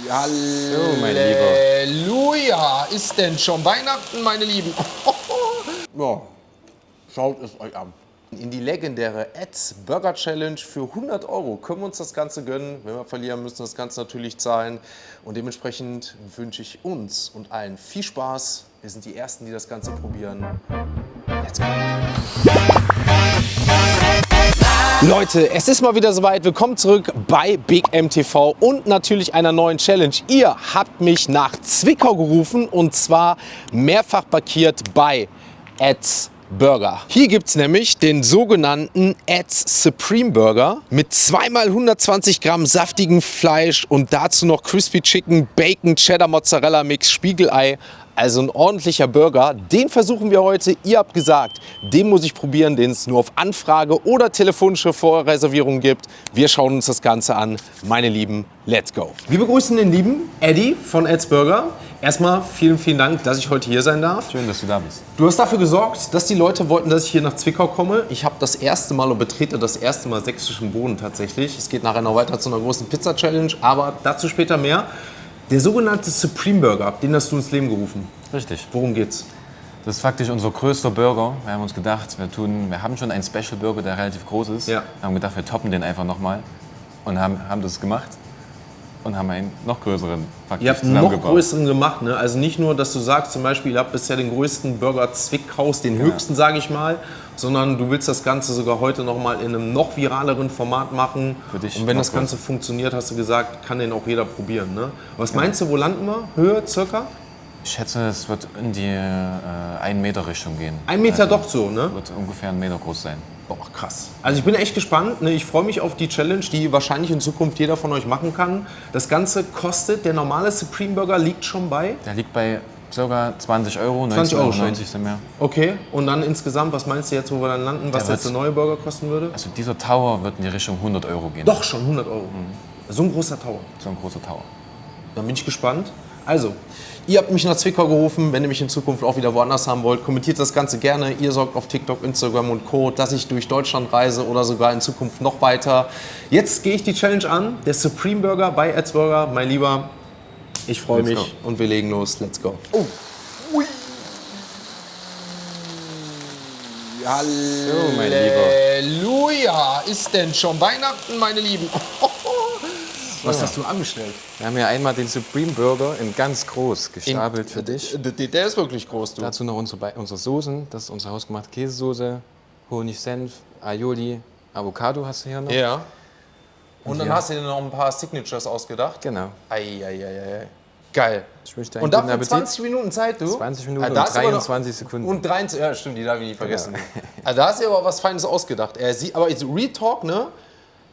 So, mein Lieber. Halleluja! Ist denn schon Weihnachten, meine Lieben? Ja, schaut es euch an. In die legendäre Ed's Burger Challenge für 100 € können wir uns das Ganze gönnen. Wenn wir verlieren, müssen wir das Ganze natürlich zahlen. Und dementsprechend wünsche ich uns und allen viel Spaß. Wir sind die Ersten, die das Ganze probieren. Let's go! Leute, es ist mal wieder soweit. Willkommen zurück bei Big M TV und natürlich einer neuen Challenge. Ihr habt mich nach Zwickau gerufen und zwar mehrfach markiert bei Ed's Burger. Hier gibt es nämlich den sogenannten Ed's Supreme Burger mit 2x 120 Gramm saftigem Fleisch und dazu noch Crispy Chicken, Bacon, Cheddar, Mozzarella Mix, Spiegelei. Also ein ordentlicher Burger. Den versuchen wir heute. Ihr habt gesagt, den muss ich probieren, den es nur auf Anfrage oder telefonische Vorreservierung gibt. Wir schauen uns das Ganze an. Meine Lieben, let's go. Wir begrüßen den lieben Eddie von Ed's Burger. Erstmal vielen, vielen Dank, dass ich heute hier sein darf. Schön, dass du da bist. Du hast dafür gesorgt, dass die Leute wollten, dass ich hier nach Zwickau komme. Ich habe das erste Mal und betrete das erste Mal sächsischen Boden tatsächlich. Es geht nachher noch weiter zu einer großen Pizza-Challenge, aber dazu später mehr. Der sogenannte Supreme Burger, den hast du ins Leben gerufen. Richtig. Worum geht's? Das ist faktisch unser größter Burger. Wir haben uns gedacht, wir haben schon einen Special Burger, der relativ groß ist. Ja. Wir haben gedacht, wir toppen den einfach nochmal und haben das gemacht und haben einen noch größeren faktisch Ihr habt einen noch zusammengebaut. größeren gemacht, ne? Also nicht nur, dass du sagst, zum Beispiel, ihr habt bisher den größten Burger Zwickaus, den höchsten, sage ich mal, sondern du willst das Ganze sogar heute noch mal in einem noch viraleren Format machen. Für dich und wenn noch das Ganze funktioniert, hast du gesagt, kann den auch jeder probieren. Ne? Was meinst du, wo landen wir? Höhe circa? Ich schätze, es wird in die 1 Meter Richtung gehen. 1 Meter Also, doch so, ne? Wird ungefähr 1 Meter groß sein. Boah, krass. Also ich bin echt gespannt. Ne? Ich freue mich auf die Challenge, die wahrscheinlich in Zukunft jeder von euch machen kann. Das Ganze kostet, der normale Supreme Burger liegt schon bei? Der liegt bei ca. 20 €, 20 € 90 sind mehr. Okay, und dann insgesamt, was meinst du jetzt, wo wir dann landen, was Der jetzt der wird- neue Burger kosten würde? Also dieser Tower wird in die Richtung 100 € gehen. Doch schon 100 €. So ein großer Tower. So ein großer Tower. Dann bin ich gespannt. Also, ihr habt mich nach Zwickau gerufen. Wenn ihr mich in Zukunft auch wieder woanders haben wollt, kommentiert das Ganze gerne. Ihr sorgt auf TikTok, Instagram und Co., dass ich durch Deutschland reise oder sogar in Zukunft noch weiter. Jetzt gehe ich die Challenge an. Der Supreme Burger bei Ed's Burger. Mein Lieber, ich freue Let's mich und wir legen los. Let's go. Oh. Ui. So, mein Lieber. Halleluja! Ist denn schon Weihnachten, meine Lieben? Was hast du angestellt? Wir haben hier einmal den Supreme Burger in ganz groß gestapelt für dich. Der ist wirklich groß, du. Dazu noch unsere Soßen. Das ist unsere hausgemachte Käsesoße, Honig, Senf, Aioli, Avocado hast du hier noch. Ja. Und dann ja. hast du dir noch ein paar Signatures ausgedacht? Genau. Eieieiei. Geil. Ich wünsche dir einen Und guten dafür Appetit. 20 Minuten Zeit, du? 20 Minuten da und ist aber 23 Sekunden. Und 23, ja stimmt, die darf ich nicht vergessen. Also da hast du dir aber was Feines ausgedacht. Aber Real Talk, ne?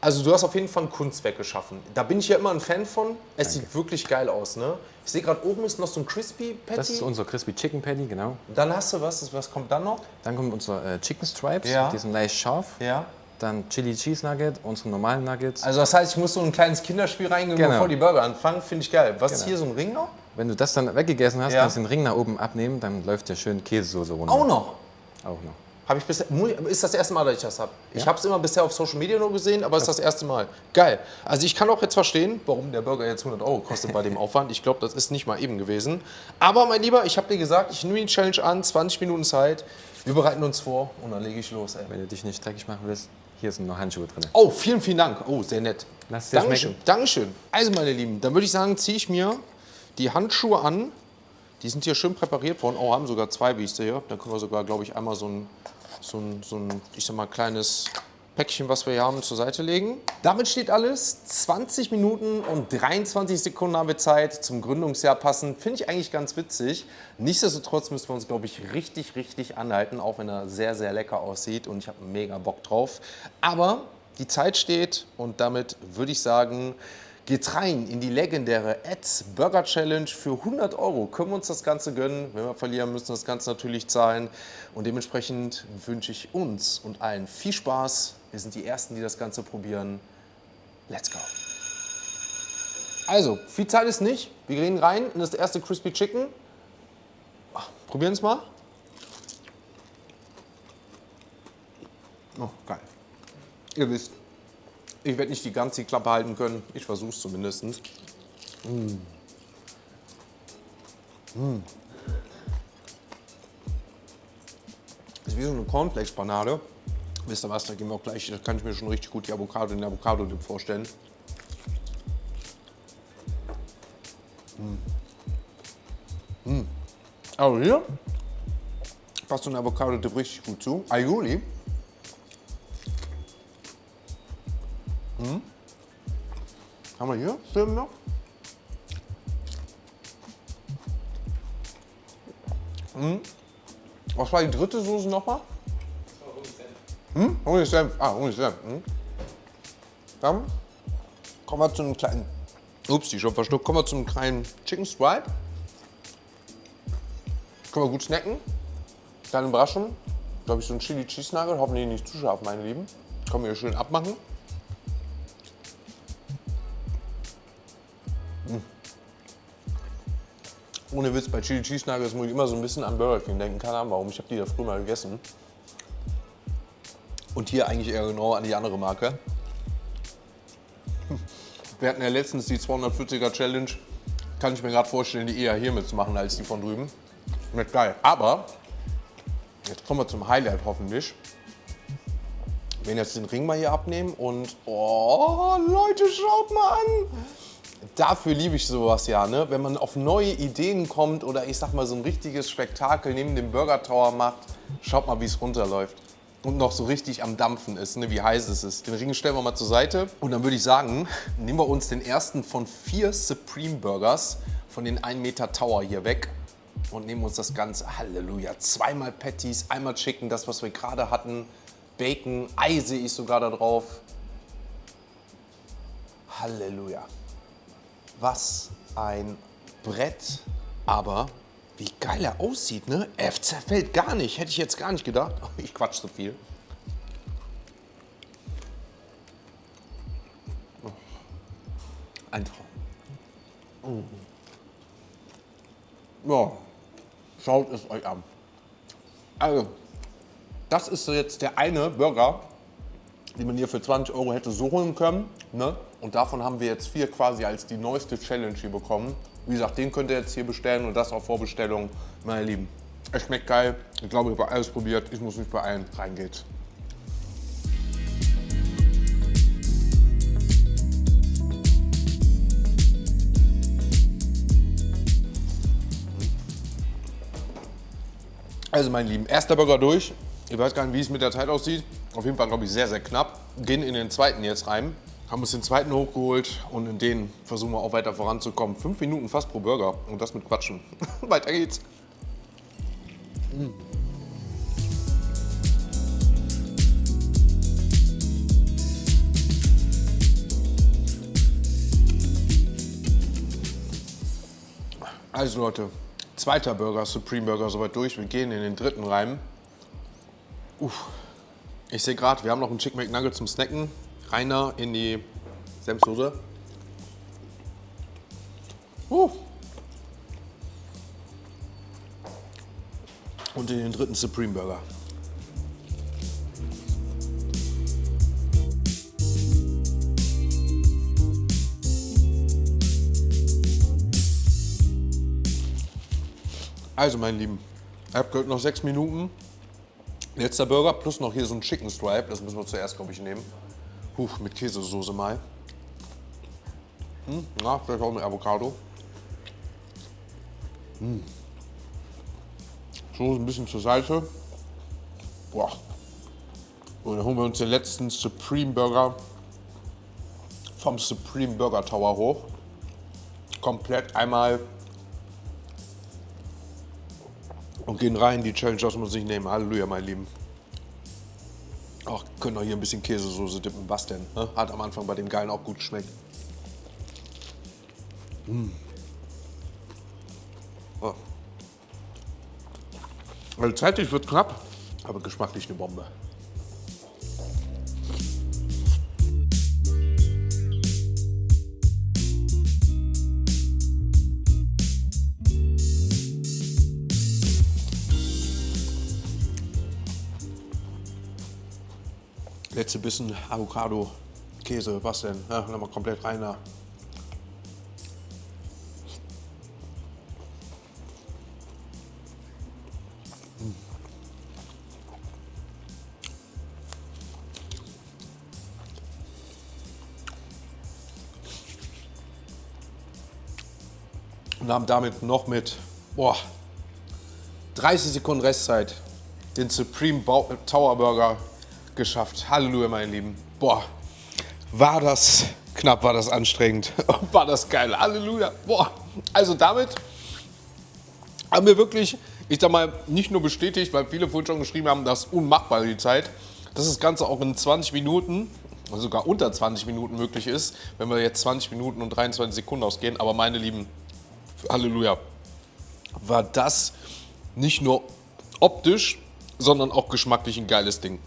Also du hast auf jeden Fall ein Kunstwerk geschaffen. Da bin ich ja immer ein Fan von. Es sieht wirklich geil aus, ne? Ich sehe gerade oben ist noch so ein Crispy Patty. Das ist unser Crispy Chicken Patty, genau. Dann hast du was kommt dann noch? Dann kommen unsere Chicken Stripes, Ja. die sind leicht scharf. Ja. Dann Chili Cheese Nugget, unsere normalen Nuggets. Also das heißt, ich muss so ein kleines Kinderspiel reingehen, Genau. bevor die Burger anfangen. Finde ich geil. Was ist Genau. hier, so ein Ring noch? Wenn du das dann weggegessen hast, Ja. kannst du den Ring nach oben abnehmen, dann läuft dir schön Käsesoße runter. Auch noch. Auch noch. Habe ich bisher, ist das erste Mal, dass ich das habe. Ich habe es immer bisher auf Social Media nur gesehen, aber es ist das erste Mal. Geil. Also ich kann auch jetzt verstehen, warum der Burger jetzt 100 € kostet bei dem Aufwand. Ich glaube, das ist nicht mal eben gewesen. Aber mein Lieber, ich habe dir gesagt, ich nehme die Challenge an, 20 Minuten Zeit. Wir bereiten uns vor und dann lege ich los. Ey. Wenn du dich nicht dreckig machen willst, hier sind noch Handschuhe drin. Oh, vielen, vielen Dank. Oh, sehr nett. Lass dir Dankeschön. schmecken. Dankeschön. Also meine Lieben, dann würde ich sagen, ziehe ich mir die Handschuhe an. Die sind hier schön präpariert worden. Oh, haben sogar 2, wie ich sehe. Dann können wir sogar, glaube ich, einmal so ein, ich sag mal, kleines Päckchen, was wir hier haben, zur Seite legen. Damit steht alles. 20 Minuten und 23 Sekunden haben wir Zeit. Zum Gründungsjahr passend. Finde ich eigentlich ganz witzig. Nichtsdestotrotz müssen wir uns, glaube ich, richtig, richtig anhalten, auch wenn er sehr, sehr lecker aussieht. Und ich habe mega Bock drauf. Aber die Zeit steht und damit würde ich sagen, geht rein in die legendäre Ed's Burger Challenge für 100 €. Können wir uns das Ganze gönnen. Wenn wir verlieren, müssen wir das Ganze natürlich zahlen. Und dementsprechend wünsche ich uns und allen viel Spaß. Wir sind die Ersten, die das Ganze probieren. Let's go. Also, viel Zeit ist nicht. Wir gehen rein in das erste Crispy Chicken. Probieren es mal. Oh, geil. Ihr wisst, ich werde nicht die ganze Klappe halten können. Ich versuche es zumindest. Ist wie so eine Cornflakes-Panade. Wisst ihr was, da gehen wir auch gleich, da kann ich mir schon richtig gut die Avocado in der Avocado-Dip vorstellen. Aber hier passt so eine Avocado-Dip richtig gut zu. Aioli. Haben wir hier Film noch? Was war die dritte Soße nochmal? Honigsenf. Honigsenf. Dann kommen wir zu einem kleinen, ups, die schon verschluckt, kommen wir zu einem kleinen Chicken Stripe. Können wir gut snacken. Kleine Überraschung. Glaube ich, so ein Chili Cheese Nugget, hoffentlich nicht zu scharf, meine Lieben. Können wir hier schön abmachen. Ohne Witz, bei Chili Cheese Nuggets muss ich immer so ein bisschen an Burger King denken. Keine Ahnung warum, ich habe die da früher mal gegessen. Und hier eigentlich eher genau an die andere Marke. Wir hatten ja letztens die 240er Challenge. Kann ich mir gerade vorstellen, die eher hier mitzumachen als die von drüben. Nicht geil. Aber jetzt kommen wir zum Highlight hoffentlich. Wir werden jetzt den Ring mal hier abnehmen und oh Leute, schaut mal an! Dafür liebe ich sowas ja, ne? Wenn man auf neue Ideen kommt oder ich sag mal so ein richtiges Spektakel neben dem Burger Tower macht. Schaut mal, wie es runterläuft. Und noch so richtig am Dampfen ist, ne? Wie heiß es ist. Den Ring stellen wir mal zur Seite. Und dann würde ich sagen, nehmen wir uns den ersten von 4 Supreme Burgers von den 1 Meter Tower hier weg. Und nehmen uns das Ganze, Halleluja, 2-mal Patties, einmal Chicken, das was wir gerade hatten. Bacon, Ei sehe ich sogar da drauf. Halleluja. Was ein Brett, aber wie geil er aussieht, ne? Er zerfällt gar nicht, hätte ich jetzt gar nicht gedacht. Oh, ich quatsch so viel. Oh. Ein Traum. Ja, schaut es euch an. Also, das ist jetzt der eine Burger, die man hier für 20 € hätte so holen können. Ne? Und davon haben wir jetzt 4 quasi als die neueste Challenge hier bekommen. Wie gesagt, den könnt ihr jetzt hier bestellen und das auf Vorbestellung. Meine Lieben, es schmeckt geil. Ich glaube, ich habe alles probiert. Ich muss mich beeilen. Rein geht's. Also meine Lieben, erster Burger durch. Ich weiß gar nicht, wie es mit der Zeit aussieht. Auf jeden Fall, glaube ich, sehr, sehr knapp. Gehen in den zweiten jetzt rein. Haben uns den zweiten hochgeholt und in den versuchen wir auch weiter voranzukommen. 5 Minuten fast pro Burger und das mit Quatschen. Weiter geht's. Also Leute, zweiter Burger, Supreme Burger, soweit durch. Wir gehen in den dritten rein. Ich sehe gerade, wir haben noch einen Chicken McNugget zum Snacken. Reiner in die Senfsoße. Und in den dritten Supreme Burger. Also meine Lieben, ihr habt gehört, noch 6 Minuten. Letzter Burger plus noch hier so ein Chicken Stripe, das müssen wir zuerst, glaube ich, nehmen. Mit Käsesoße mal. Na, vielleicht auch mit Avocado. Soße ein bisschen zur Seite. Boah. Und dann holen wir uns den letzten Supreme Burger vom Supreme Burger Tower hoch. Komplett einmal. Und gehen rein, die Challenge lassen wir uns nicht nehmen. Halleluja, meine Lieben. Ach, können wir hier ein bisschen Käsesoße dippen. Was denn? Ne? Hat am Anfang bei dem Geilen auch gut geschmeckt. Oh. Also zeitlich wird knapp, aber geschmacklich eine Bombe. Letzte Bissen Avocado, Käse, was denn? Ja, nochmal komplett rein da. Und haben damit noch mit 30 Sekunden Restzeit den Supreme Tower Burger geschafft. Halleluja, meine Lieben. Boah, war das knapp, war das anstrengend. War das geil. Halleluja. Boah, also damit haben wir wirklich, ich sag mal, nicht nur bestätigt, weil viele vorhin schon geschrieben haben, das ist unmachbar die Zeit, dass das Ganze auch in 20 Minuten, sogar unter 20 Minuten möglich ist, wenn wir jetzt 20 Minuten und 23 Sekunden ausgehen. Aber meine Lieben, Halleluja, war das nicht nur optisch, sondern auch geschmacklich ein geiles Ding.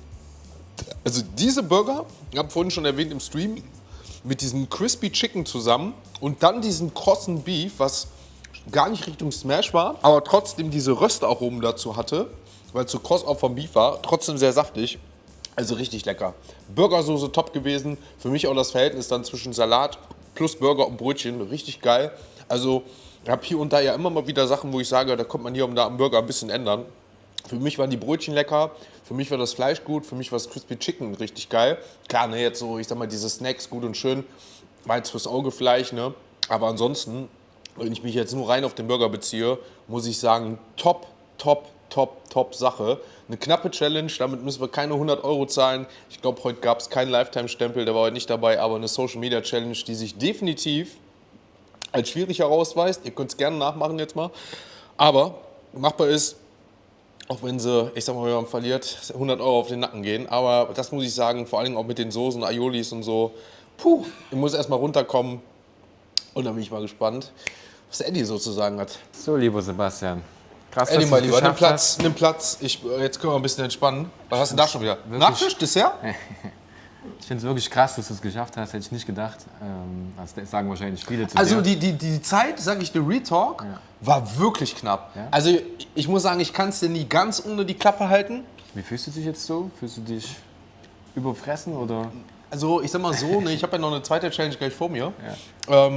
Also diese Burger, ich habe vorhin schon erwähnt im Stream, mit diesem Crispy Chicken zusammen und dann diesem krossen Beef, was gar nicht Richtung Smash war, aber trotzdem diese Röstaromen dazu hatte, weil es so kross auch vom Beef war, trotzdem sehr saftig. Also richtig lecker. Burgersoße top gewesen. Für mich auch das Verhältnis dann zwischen Salat plus Burger und Brötchen richtig geil. Also ich habe hier und da ja immer mal wieder Sachen, wo ich sage, da kommt man hier und da am Burger ein bisschen ändern. Für mich waren die Brötchen lecker, für mich war das Fleisch gut, für mich war das Crispy Chicken richtig geil. Klar, ne, jetzt so, ich sag mal, diese Snacks gut und schön, war jetzt fürs Auge Fleisch, ne? Aber ansonsten, wenn ich mich jetzt nur rein auf den Burger beziehe, muss ich sagen, top Sache. Eine knappe Challenge, damit müssen wir keine 100 € zahlen. Ich glaube, heute gab es keinen Lifetime-Stempel, der war heute nicht dabei, aber eine Social-Media-Challenge, die sich definitiv als schwierig herausweist. Ihr könnt es gerne nachmachen jetzt mal. Aber machbar ist, auch wenn sie, ich sag mal, wenn man verliert, 100 € auf den Nacken gehen. Aber das muss ich sagen, vor allem auch mit den Soßen, Aiolis und so. Puh, ich muss erst mal runterkommen. Und dann bin ich mal gespannt, was Eddie sozusagen hat. So, lieber Sebastian. Krass, Eddie, dass mein du's Lieber, nimm geschafft hast. Platz, nimm Platz. Jetzt können wir ein bisschen entspannen. Was hast du denn da schon wieder? Nachtisch, Dessert? Ich finde es wirklich krass, dass du es geschafft hast. Hätte ich nicht gedacht. Das sagen wahrscheinlich viele zu Also dir. die Zeit, sage ich dir, Retalk, war wirklich knapp. Ja? Also ich muss sagen, ich kann es dir nie ganz ohne die Klappe halten. Wie fühlst du dich jetzt so? Fühlst du dich überfressen oder? Also ich sag mal so, ne, ich habe ja noch eine zweite Challenge gleich vor mir. Ja.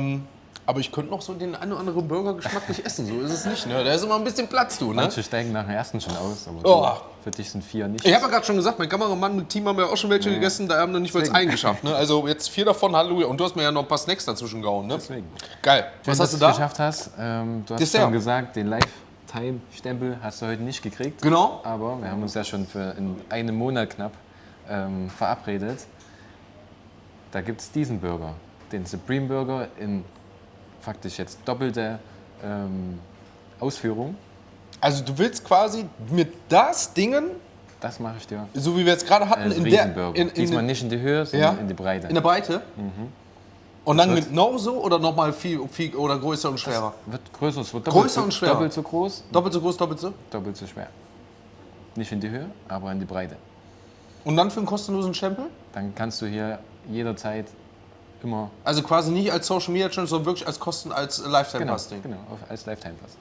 Aber ich könnte noch so den einen oder anderen Burger geschmacklich essen, so ist es nicht. Ne? Da ist immer ein bisschen Platz, du. Ne? Manche steigen nach dem ersten schon aus, aber Oh. für dich sind 4 nicht. Ich habe ja gerade schon gesagt, mein Kameramann mit Team haben ja auch schon welche gegessen, da haben wir nicht mal Deswegen. einen geschafft. Ne? Also jetzt 4 davon, Halleluja. Und du hast mir ja noch ein paar Snacks dazwischen gehauen. Ne? Deswegen. Geil. Schön, Was dass hast du es da? geschafft hast. Du hast Dessert. schon gesagt, den Lifetime-Stempel hast du heute nicht gekriegt. Genau. Aber wir haben uns ja schon für in einem Monat knapp verabredet. Da gibt es diesen Burger, den Supreme Burger in faktisch jetzt doppelte Ausführung. Also du willst quasi mit das Dingen, Das mache ich dir so wie wir jetzt gerade hatten, als in der, Riesenburger. Diesmal nicht in die Höhe, sondern in die Breite. in der Breite. Und dann genauso oder nochmal viel oder größer und schwerer? Wird größer, es wird Größer und schwerer. doppelt so groß, Doppelt so groß, doppelt so? doppelt so schwer. Nicht in die Höhe, aber in die Breite. Und dann für einen kostenlosen Stempel? Dann kannst du hier jederzeit immer Also quasi nicht als Social Media Challenge, sondern wirklich als Lifetime-Pass-Ding. genau, als Lifetime-Pass.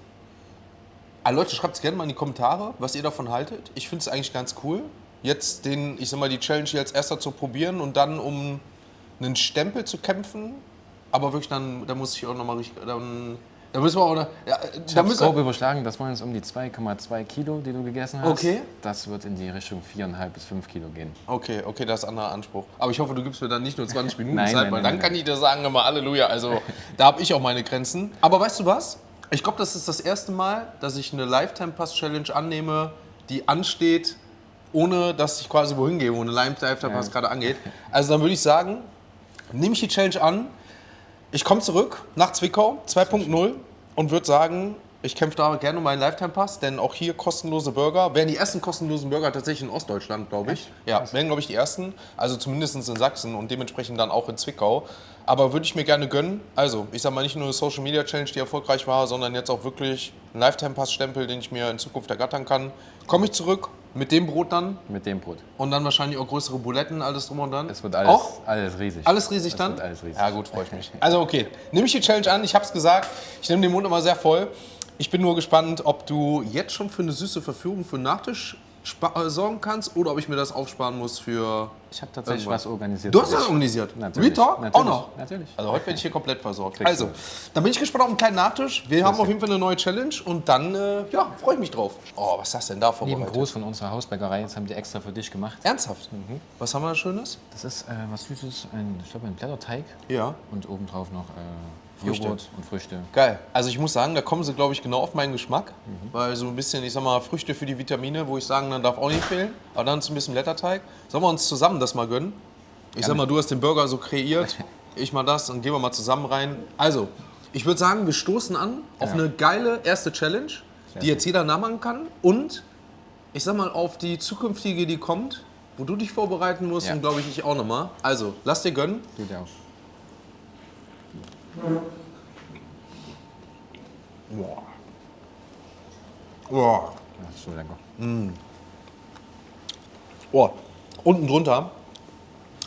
Leute, schreibt es gerne mal in die Kommentare, was ihr davon haltet. Ich finde es eigentlich ganz cool, jetzt ich sag mal, die Challenge hier als erster zu probieren und dann um einen Stempel zu kämpfen. Aber wirklich da muss ich auch nochmal richtig, da müssen wir auch, Ich habe grob überschlagen, das waren jetzt um die 2,2 Kilo, die du gegessen hast. Okay. Das wird in die Richtung 4,5 bis 5 Kilo gehen. Okay, das ist ein anderer Anspruch. Aber ich hoffe, du gibst mir dann nicht nur 20 Minuten Nein, Zeit, nein, weil nein, dann nein. kann ich dir sagen, immer Halleluja. Also da habe ich auch meine Grenzen. Aber weißt du was? Ich glaube, das ist das erste Mal, dass ich eine Lifetime-Pass-Challenge annehme, die ansteht, ohne dass ich quasi wohin gehe, wo eine Lifetime-Pass gerade angeht. Also dann würde ich sagen, nehme ich die Challenge an, ich komme zurück nach Zwickau 2.0 und würde sagen, ich kämpfe da gerne um meinen Lifetime-Pass, denn auch hier kostenlose Burger. Wären die ersten kostenlosen Burger tatsächlich in Ostdeutschland, glaube ich. Ja, wären, glaube ich, die ersten. Also zumindest in Sachsen und dementsprechend dann auch in Zwickau. Aber würde ich mir gerne gönnen. Also, ich sage mal, nicht nur eine Social-Media-Challenge, die erfolgreich war, sondern jetzt auch wirklich ein Lifetime-Pass-Stempel, den ich mir in Zukunft ergattern kann. Komme ich zurück mit dem Brot dann Mit dem Brot. und dann wahrscheinlich auch größere Buletten, alles drum und dran. Es wird alles, Auch? alles riesig. Alles riesig dann? Wird alles riesig. Ja gut, freue ich mich. Also okay, nehme ich die Challenge an, ich habe es gesagt, ich nehme den Mund immer sehr voll. Ich bin nur gespannt, ob du jetzt schon für eine süße Verführung für einen Nachtisch sorgen kannst oder ob ich mir das aufsparen muss für... Ich habe tatsächlich Irgendwas. was organisiert. Du für hast das dich. organisiert? Natürlich. Real Talk? Natürlich. Auch noch? Natürlich. Also heute werde ich hier komplett versorgt. Kriegst Also, du. dann bin ich gespannt auf einen kleinen Nachtisch. Wir haben Sehr auf jeden Fall eine neue Challenge und dann, ja, freue ich mich drauf. Oh, was ist das denn da Lieben vorbereitet? Gruß von unserer Hausbäckerei. Das haben die extra für dich gemacht. Ernsthaft? Was haben wir da Schönes? Das ist was Süßes, ich glaube ein Blätterteig Ja. und obendrauf noch Früchte. Joghurt und Früchte. Geil. Also ich muss sagen, da kommen sie, glaube ich, genau auf meinen Geschmack. Weil so ein bisschen, ich sag mal, Früchte für die Vitamine, wo ich sagen, dann darf auch nicht fehlen. Aber dann so ein bisschen Blätterteig. Sollen wir uns zusammen das mal gönnen? Ich sag mal, du hast den Burger so kreiert, ich mal das, dann gehen wir mal zusammen rein. Also, ich würde sagen, wir stoßen an auf eine geile erste Challenge, die jetzt jeder nachmachen kann. Und ich sag mal, auf die zukünftige, die kommt, wo du dich vorbereiten musst Ja. und glaube ich auch nochmal. Also, lass dir gönnen. Du dir auch. Boah. Boah. Das ist so lecker. Oh, unten drunter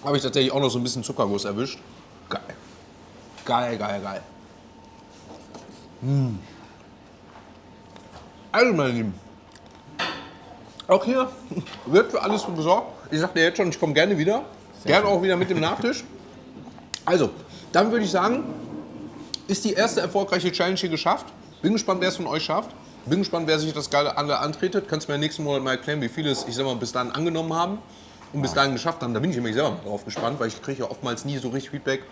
habe ich tatsächlich auch noch so ein bisschen Zuckerguss erwischt. Geil. Geil, geil, geil. Also, meine Lieben, auch hier wird für alles gesorgt. Ich sagte jetzt schon, ich komme gerne wieder. Gerne auch wieder mit dem Nachtisch. Also, dann würde ich sagen, ist die erste erfolgreiche Challenge hier geschafft. Bin gespannt, wer es von euch schafft. Bin gespannt, wer sich das Geile antretet. Kannst du mir nächsten Monat mal erklären, wie viele es, ich sag mal, bis dahin angenommen haben und bis dahin geschafft haben. Da bin ich nämlich selber mal drauf gespannt, weil ich kriege ja oftmals nie so richtig Feedback,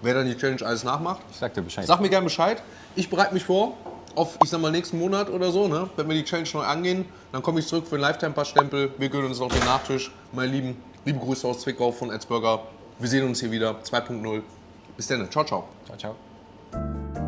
wer dann die Challenge alles nachmacht. Ich sag dir Bescheid. Sag mir gerne Bescheid. Ich bereite mich vor auf, ich sag mal, nächsten Monat oder so, ne? Wenn wir die Challenge neu angehen, dann komme ich zurück für einen Lifetime-Pass-Stempel. Wir gönnen uns noch den Nachtisch. Meine Lieben, liebe Grüße aus Zwickau von Edsburger. Wir sehen uns hier wieder 2.0. Bis dann. Ciao, ciao. Ciao, ciao.